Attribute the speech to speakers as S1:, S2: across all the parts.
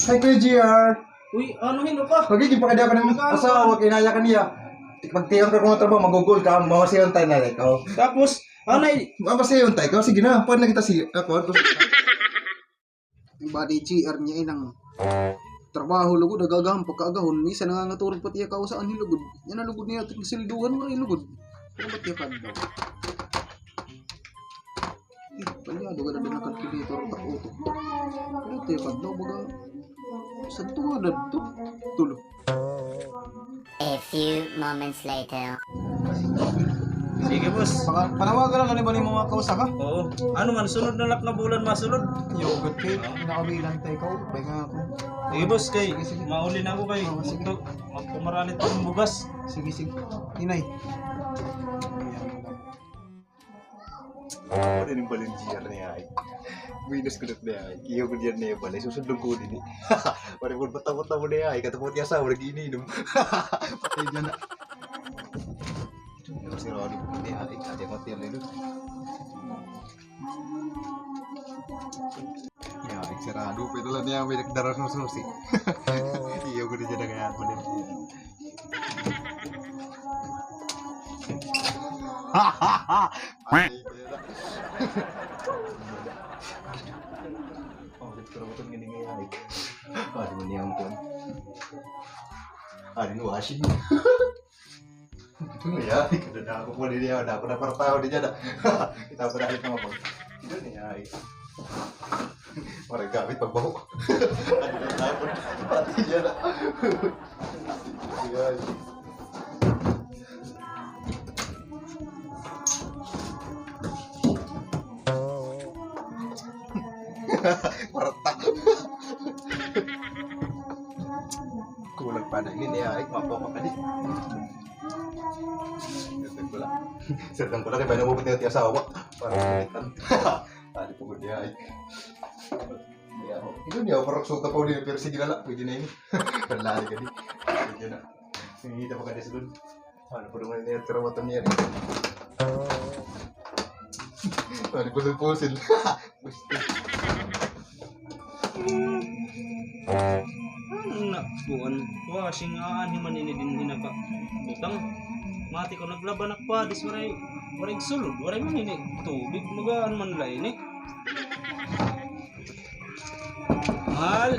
S1: Hi, Kuya GR.
S2: Uy, ano hindo ka?
S1: Magiging pa kada ka ng asawa, kinaya ka niya. Pagtiyang ka kung trabaho, magugol ka, mamasayon tayo na ikaw.
S2: Tapos, anay,
S1: Mamasayon tayo, ikaw, sige na, paano na kita si ako?
S3: Badi GR niya inang trabaho lugod agagaham pagkaagahon misa nangangaturog pati ka saan hilugod yan ang lugod niya tig silduhan mo ilugod ano ba tiya daw palyado ka na din ang calculator tak auto pero tiya daw baga sa tuwadad to tulo.
S4: A few moments later.
S2: sige boss.
S3: Panawagan lang ni ba ni mga kausa ka
S2: Oo. Ano man, sunod na lak na bulan masulod.
S3: yogurt kay nakabilang tayo ka bay nga ako
S2: Sige boss, kay
S3: Sige.
S2: mauli na ako kay
S3: Oo, sige.
S2: magpumaralit akong bugas.
S3: sige inay
S5: Ano yung balinsier niya ay? Minus ko na ay. Iyo ko diyan niya balay. Susundong ko din eh. Pare mo batamot mo niya ay. Katapot niya sa wala giininom. Patay dyan na. Yung si Ronnie po niya ay. Kaya mo tiyan nilo. Ya, ay sarado. Pero lang niya may nagdaras ng susi. Iyo ko diyan na kaya mo din. Pero betul gini ngayon. Di mo niya ampun. Di mo asin. Ya, kada na ako po niya. Ako na partaho di dyan. Kita pa dahil mga pag. Ito niya ay. Parang gamit pagbaho. Ano na tapon. Pati dyan. Yan. Parta. Kulang pa na ini ya, ay mapoko ka di. Sertang pula kay banyak mo pati asawa. Para kulitan. Tadi po dia ay. Ya, itu dia parang suka pa di versi gilala, pwede na ini. Kalali ka di. Pwede na. Ini kita pa kada sulod. Ano po naman niya terawatan niya. Ano po pusil. Gusto.
S2: Buwan, washing ani man ini din hinaba. Butang mati ko naglaban pa dis waray sulod, waray man ini tubig magaan man la ini. Mahal.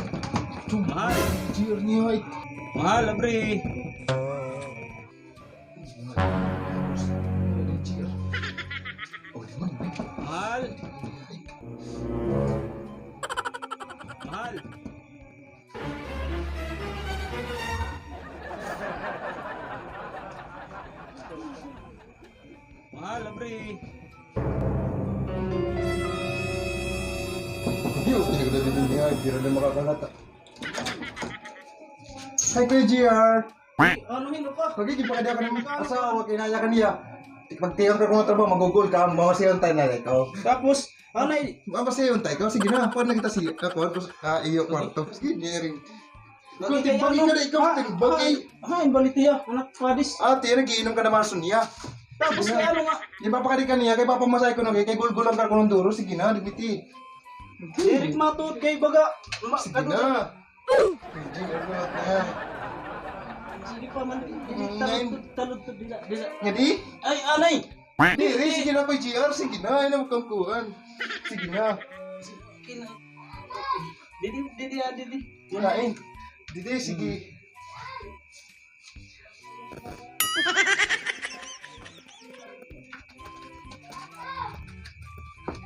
S2: Mahal.
S1: GR niya, ay.
S2: Mahal abre.
S1: Oh, di man.
S2: Mahal. Mahal. Mahal abre.
S1: Diyos, tinagda din niya, hindi rin na makakalata. Hi, Kuya GR.
S2: Ano hindo ka?
S1: Magiging pa kada ka ng asawa, kinaya ka niya. Pagtiyang ka kung trabaho, magugol ka, mamasayon tayo na ikaw.
S2: Tapos, anay,
S1: Mamasayon tayo, ikaw, sige na, paano na kita si ako, iyo kwarto. Sige, niya rin. Ikaw,
S2: Bagay
S1: timbang
S2: ano?
S1: ka na, ikaw, timbang kay.
S2: Balitiya, anak padis.
S1: Ate, nagiinom ka na maso niya.
S2: Tapos kay ano nga?
S1: Di ba pakadi ka niya, kay papamasay ko na kay gulgulang ka kung duro, sige na, digiti.
S2: Eric matud kay baga.
S1: Sige na. GR na yan.
S2: Sige pa man.
S1: Ngayon.
S2: Talod to dila.
S1: Ngadi?
S2: Ay, anay.
S1: Diri, sige na pa GR, sige na, ay na magkangkuhan. Sige na.
S2: Didi.
S1: Kunain. Didi, sige.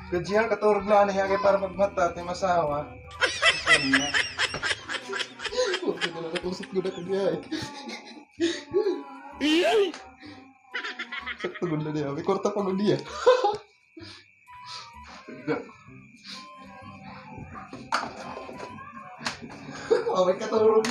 S1: Gajihan katurog na niya kay para magmata at masawa. Huwag ka na nakusap ko na kanya eh. Sakto gula niya. May kwarta pa gula niya. Oh, may katurog.